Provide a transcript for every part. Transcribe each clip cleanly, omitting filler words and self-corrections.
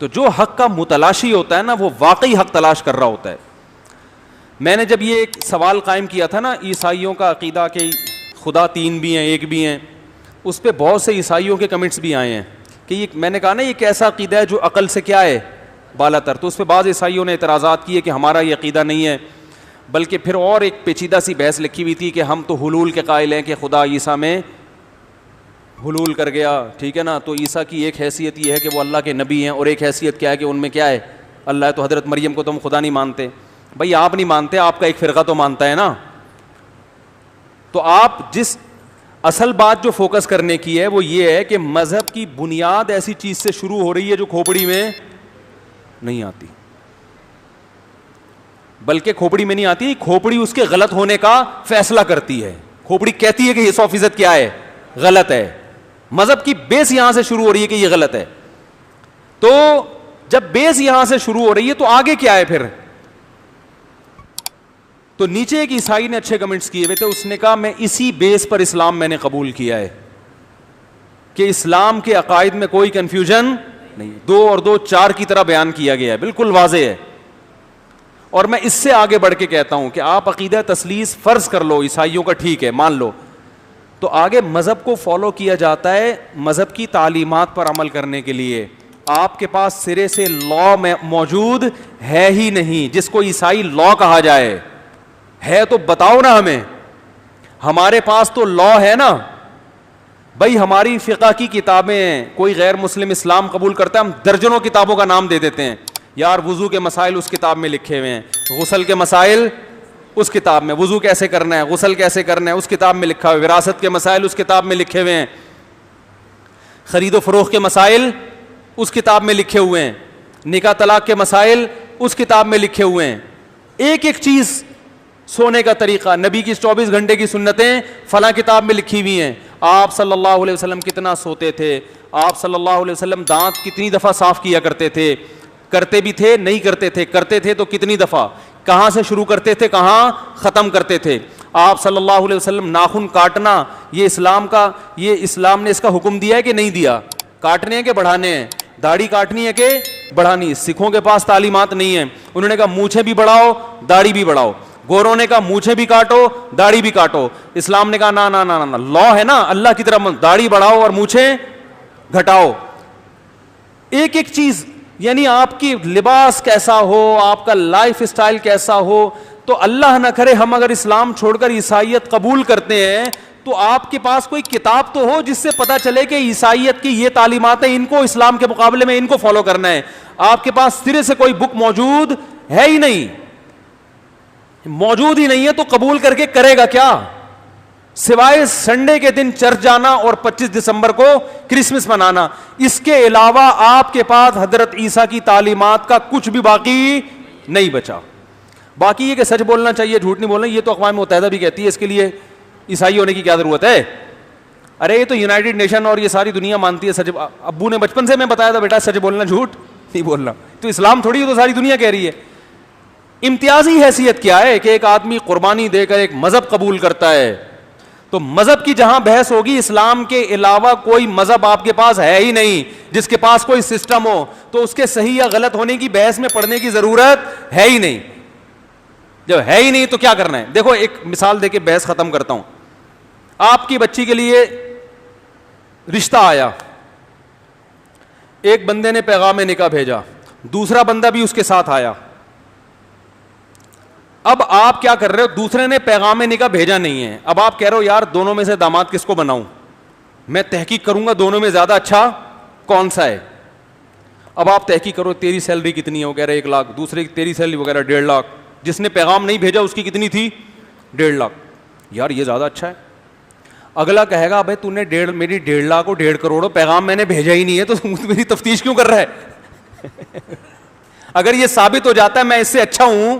تو جو حق کا متلاشی ہوتا ہے نا وہ واقعی حق تلاش کر رہا ہوتا ہے. میں نے جب یہ ایک سوال قائم کیا تھا نا عیسائیوں کا عقیدہ کہ خدا تین بھی ہیں ایک بھی ہیں, اس پہ بہت سے عیسائیوں کے کمنٹس بھی آئے ہیں کہ یہ, میں نے کہا نا یہ کیسا عقیدہ ہے جو عقل سے کیا ہے بالا تر, تو اس پہ بعض عیسائیوں نے اعتراضات کیے کہ ہمارا یہ عقیدہ نہیں ہے, بلکہ پھر اور ایک پیچیدہ سی بحث لکھی ہوئی تھی کہ ہم تو حلول کے قائل ہیں کہ خدا عیسیٰ میں حلول کر گیا, ٹھیک ہے نا, تو عیسیٰ کی ایک حیثیت یہ ہے کہ وہ اللہ کے نبی ہیں, اور ایک حیثیت کیا ہے کہ ان میں کیا ہے اللہ ہے, تو حضرت مریم کو تو ہم خدا نہیں مانتے. بھائی آپ نہیں مانتے, آپ کا ایک فرقہ تو مانتا ہے نا. تو آپ جس اصل بات جو فوکس کرنے کی ہے وہ یہ ہے کہ مذہب کی بنیاد ایسی چیز سے شروع ہو رہی ہے جو کھوپڑی میں نہیں آتی, بلکہ کھوپڑی میں نہیں آتی, کھوپڑی اس کے غلط ہونے کا فیصلہ کرتی ہے. کھوپڑی کہتی ہے کہ یہ 100% کیا ہے غلط ہے, مذہب کی بیس یہاں سے شروع ہو رہی ہے کہ یہ غلط ہے. تو جب بیس یہاں سے شروع ہو رہی ہے تو آگے کیا ہے پھر. تو نیچے ایک عیسائی نے اچھے کمنٹس کیے ہوئے تھے, اس نے کہا میں اسی بیس پر اسلام میں نے قبول کیا ہے کہ اسلام کے عقائد میں کوئی کنفیوژن نہیں, 2 اور 2 4 کی طرح بیان کیا گیا ہے, بالکل واضح ہے. اور میں اس سے آگے بڑھ کے کہتا ہوں کہ آپ عقیدہ تثلیث فرض کر لو عیسائیوں کا, ٹھیک ہے مان لو, تو آگے مذہب کو فالو کیا جاتا ہے مذہب کی تعلیمات پر عمل کرنے کے لیے. آپ کے پاس سرے سے لا موجود ہے ہی نہیں جس کو عیسائی لا کہا جائے, ہے تو بتاؤ نا ہمیں. ہمارے پاس تو لا ہے نا بھائی, ہماری فقہ کی کتابیں ہیں, کوئی غیر مسلم اسلام قبول کرتا ہے ہم درجنوں کتابوں کا نام دے دیتے ہیں, یار وضو کے مسائل اس کتاب میں لکھے ہوئے ہیں, غسل کے مسائل اس کتاب میں, وضو کیسے کرنا ہے غسل کیسے کرنا ہے اس کتاب میں لکھا ہوا ہے, وراثت کے مسائل اس کتاب میں لکھے ہوئے ہیں, خرید و فروخت کے مسائل اس کتاب میں لکھے ہوئے ہیں, نکاح طلاق کے مسائل اس کتاب میں لکھے ہوئے ہیں. ایک ایک چیز, سونے کا طریقہ, نبی کی 24 گھنٹے کی سنتیں فلاں کتاب میں لکھی ہوئی ہیں. آپ صلی اللہ علیہ وسلم کتنا سوتے تھے, آپ صلی اللہ علیہ وسلم دانت کتنی دفعہ صاف کیا کرتے تھے, کرتے بھی تھے نہیں کرتے تھے, کرتے تھے تو کتنی دفعہ, کہاں سے شروع کرتے تھے کہاں ختم کرتے تھے. آپ صلی اللہ علیہ وسلم ناخن کاٹنا, یہ اسلام نے اس کا حکم دیا ہے کہ نہیں دیا, کاٹنے ہیں کہ بڑھانے ہیں, داڑھی کاٹنی ہے کہ بڑھانی. سکھوں کے پاس تعلیمات نہیں ہیں, انہوں نے کہا مونچھیں بھی بڑھاؤ داڑھی بھی بڑھاؤ. گوروں نے کہا مونچھیں بھی کاٹو داڑھی بھی کاٹو. اسلام نے کہا نا نا نا نا, لا ہے نا اللہ کی طرف, داڑھی بڑھاؤ اور مونچھیں گھٹاؤ. ایک ایک چیز, یعنی آپ کی لباس کیسا ہو, آپ کا لائف اسٹائل کیسا ہو. تو اللہ نہ کرے ہم اگر اسلام چھوڑ کر عیسائیت قبول کرتے ہیں تو آپ کے پاس کوئی کتاب تو ہو جس سے پتہ چلے کہ عیسائیت کی یہ تعلیمات ہیں, ان کو اسلام کے مقابلے میں ان کو فالو کرنا ہے. آپ کے پاس سرے سے کوئی بک موجود ہے ہی نہیں, موجود ہی نہیں ہے, تو قبول کر کے کرے گا کیا سوائے سنڈے کے دن چرچ جانا اور 25 دسمبر کو کرسمس منانا. اس کے علاوہ آپ کے پاس حضرت عیسیٰ کی تعلیمات کا کچھ بھی باقی نہیں بچا. باقی یہ کہ سچ بولنا چاہیے جھوٹ نہیں بولنا, یہ تو اقوام متحدہ بھی کہتی ہے, اس کے لیے عیسائی ہونے کی کیا ضرورت ہے. ارے یہ تو یونائٹڈ نیشن اور یہ ساری دنیا مانتی ہے سچ. ابو نے بچپن سے میں بتایا تھا بیٹا سچ بولنا جھوٹ نہیں بولنا, تو اسلام تھوڑی, تو ساری دنیا کہہ رہی ہے. امتیازی حیثیت کیا ہے کہ ایک آدمی قربانی دے کر ایک مذہب قبول کرتا ہے, تو مذہب کی جہاں بحث ہوگی اسلام کے علاوہ کوئی مذہب آپ کے پاس ہے ہی نہیں جس کے پاس کوئی سسٹم ہو, تو اس کے صحیح یا غلط ہونے کی بحث میں پڑھنے کی ضرورت ہے ہی نہیں. جب ہے ہی نہیں تو کیا کرنا ہے. دیکھو ایک مثال دے کے بحث ختم کرتا ہوں. آپ کی بچی کے لیے رشتہ آیا, ایک بندے نے پیغام نکاح بھیجا, دوسرا بندہ بھی اس کے ساتھ آیا. اب آپ کیا کر رہے ہو, دوسرے نے پیغام نکاح بھیجا نہیں ہے, اب آپ کہہ رہے ہو یار دونوں میں سے داماد کس کو بناؤں, میں تحقیق کروں گا دونوں میں زیادہ اچھا کون سا ہے. اب آپ تحقیق کرو تیری سیلری کتنی ہے, وہ کہہ رہے 1 لاکھ, دوسرے کی تیری سیلری وغیرہ 1.5 لاکھ, جس نے پیغام نہیں بھیجا اس کی کتنی تھی 1.5 لاکھ, یار یہ زیادہ اچھا ہے. اگلا کہے گا بھائی تو نے میری 1.5 لاکھ اور 1.5 کروڑ پیغام میں نے بھیجا ہی نہیں ہے, تو میری تفتیش کیوں کر رہا ہے. اگر یہ ثابت ہو جاتا ہے میں اس سے اچھا ہوں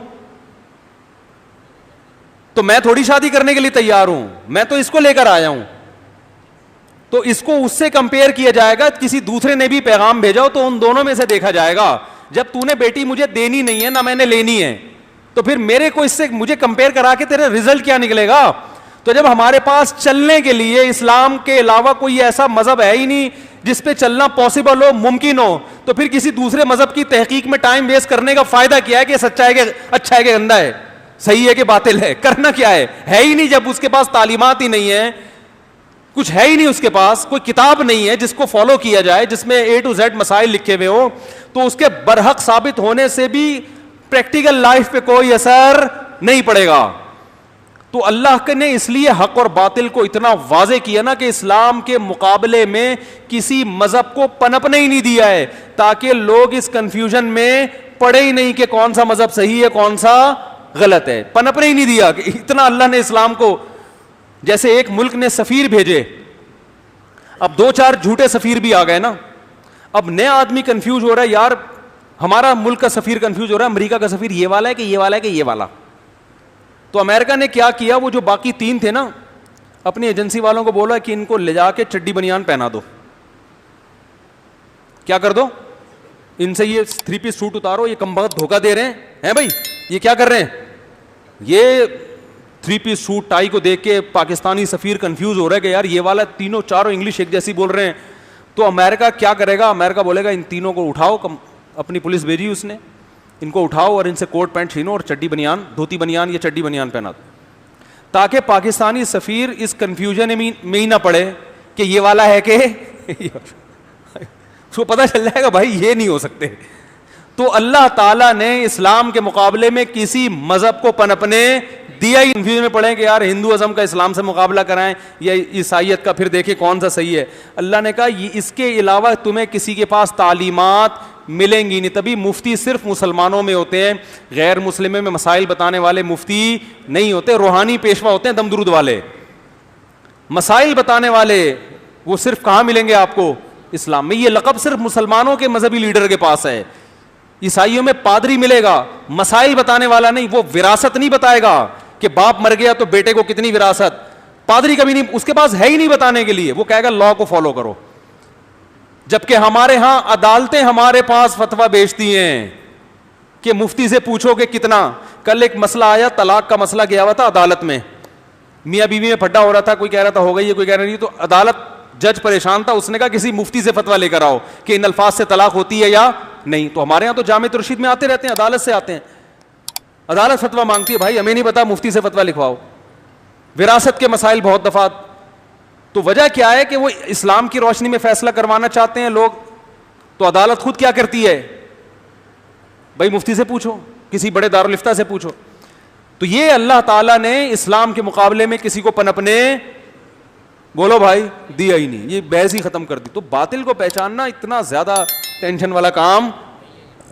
تو میں تھوڑی شادی کرنے کے لیے تیار ہوں, میں تو اس کو لے کر آیا ہوں. تو اس کو اس سے کمپیئر کیا جائے گا, کسی دوسرے نے بھی پیغام بھیجا ہو تو ان دونوں میں سے دیکھا جائے گا. جب تو نے بیٹی مجھے دینی نہیں ہے نہ میں نے لینی ہے, تو پھر میرے کو اس سے مجھے کمپیئر کرا کے تیرے رزلٹ کیا نکلے گا. تو جب ہمارے پاس چلنے کے لیے اسلام کے علاوہ کوئی ایسا مذہب ہے ہی نہیں جس پہ چلنا پاسبل ہو, ممکن ہو, تو پھر کسی دوسرے مذہب کی تحقیق میں ٹائم ویسٹ کرنے کا فائدہ کیا ہے کہ سچا ہے کہ اچھا ہے کہ گندا ہے, صحیح ہے کہ باطل ہے, کرنا کیا ہے ہی نہیں. جب اس کے پاس تعلیمات ہی نہیں ہے, کچھ ہے ہی نہیں اس کے پاس, کوئی کتاب نہیں ہے جس کو فالو کیا جائے, جس میں A to Z مسائل لکھے ہوئے ہو, تو اس کے برحق ثابت ہونے سے بھی پریکٹیکل لائف پہ کوئی اثر نہیں پڑے گا. تو اللہ نے اس لیے حق اور باطل کو اتنا واضح کیا نا کہ اسلام کے مقابلے میں کسی مذہب کو پنپنے ہی نہیں دیا ہے, تاکہ لوگ اس کنفیوژن میں پڑے ہی نہیں کہ کون سا مذہب صحیح ہے کون سا غلط ہے. پنپنے ہی نہیں دیا کہ اتنا اللہ نے اسلام کو, جیسے ایک ملک نے سفیر بھیجے, اب 2-4 جھوٹے سفیر بھی آ گئے نا, اب نیا آدمی کنفیوز ہو رہا ہے, یار ہمارا ملک کا سفیر کنفیوز ہو رہا ہے, امریکہ کا سفیر یہ والا ہے کہ یہ والا ہے کہ یہ والا. تو امریکہ نے کیا کیا, وہ جو باقی 3 تھے نا, اپنی ایجنسی والوں کو بولا کہ ان کو لے جا کے چڈی بنیان پہنا دو. کیا کر دو, ان سے یہ 3 پیس سوٹ اتارو, یہ کم بخت دھوکہ دے رہے ہیں بھائی, یہ کیا کر رہے ہیں, یہ 3 پیس سوٹ ٹائی کو دیکھ کے پاکستانی سفیر کنفیوز ہو رہا ہے کہ یار یہ والا, تینوں چاروں انگلش ایک جیسی بول رہے ہیں. تو امریکہ کیا کرے گا, امریکہ بولے گا ان تینوں کو اٹھاؤ, اپنی پولیس بھیجی اس نے, ان کو اٹھاؤ اور ان سے کوٹ پینٹ چھینو اور چڈی بنیان, دھوتی بنیان یا چڈی بنیان پہنا دو, تاکہ پاکستانی سفیر اس کنفیوژن میں ہی نہ پڑے کہ یہ والا ہے کہ اس کو پتہ چل جائے گا بھائی یہ نہیں ہو سکتے. تو اللہ تعالیٰ نے اسلام کے مقابلے میں کسی مذہب کو پنپنے دیا ہی. کنفیوژن میں پڑھیں کہ یار ہندوازم کا اسلام سے مقابلہ کرائیں یا عیسائیت کا, پھر دیکھیں کون سا صحیح ہے. اللہ نے کہا اس کے علاوہ تمہیں کسی کے پاس تعلیمات ملیں گی نہیں. تبھی مفتی صرف مسلمانوں میں ہوتے ہیں, غیر مسلموں میں مسائل بتانے والے مفتی نہیں ہوتے. روحانی پیشوا ہوتے ہیں, دم درود والے. مسائل بتانے والے وہ صرف کہاں ملیں گے آپ کو, اسلام میں. یہ لقب صرف مسلمانوں کے مذہبی لیڈر کے پاس ہے. عیسائیوں میں پادری ملے گا, مسائل بتانے والا نہیں. وہ وراثت نہیں بتائے گا کہ باپ مر گیا تو بیٹے کو کتنی وراثت, پادری کبھی نہیں, اس کے پاس ہے ہی نہیں بتانے کے لیے. وہ کہے گا لا کو فالو کرو. جبکہ ہمارے ہاں عدالتیں ہمارے پاس فتویٰ بیچتی ہیں کہ مفتی سے پوچھو کہ کتنا. کل ایک مسئلہ آیا, طلاق کا مسئلہ گیا ہوا تھا عدالت میں, میاں بیوی میں پھڈا ہو رہا تھا, کوئی کہہ رہا تھا ہو گئی ہے, کوئی کہہ رہا نہیں. تو عدالت جج پریشان تھا, اس نے کہا کسی مفتی سے فتویٰ لے کر آؤ کہ ان الفاظ سے طلاق ہوتی ہے یا نہیں. تو ہمارے ہاں تو جامع رشید میں آتے رہتے ہیں, عدالت سے آتے ہیں, عدالت فتویٰ مانگتی ہے, بھائی ہمیں نہیں پتا, مفتی سے فتویٰ لکھواؤ. وراثت کے مسائل بہت دفعہ. تو وجہ کیا ہے کہ وہ اسلام کی روشنی میں فیصلہ کروانا چاہتے ہیں لوگ. تو عدالت خود کیا کرتی ہے, بھائی مفتی سے پوچھو, کسی بڑے دارالفتہ سے پوچھو. تو یہ اللہ تعالیٰ نے اسلام کے مقابلے میں کسی کو پنپنے بولو بھائی دیا ہی نہیں, یہ بحث ہی ختم کر دی. تو باطل کو پہچاننا اتنا زیادہ ٹینشن والا کام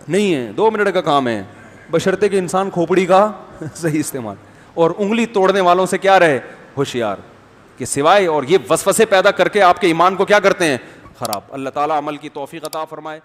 نہیں ہے, 2 منٹ کا کام ہے, بشرطے کہ انسان کھوپڑی کا صحیح استعمال, اور انگلی توڑنے والوں سے کیا رہے, ہوشیار, کہ سوائے اور یہ وسوسے پیدا کر کے آپ کے ایمان کو کیا کرتے ہیں, خراب. اللہ تعالیٰ عمل کی توفیق عطا فرمائے.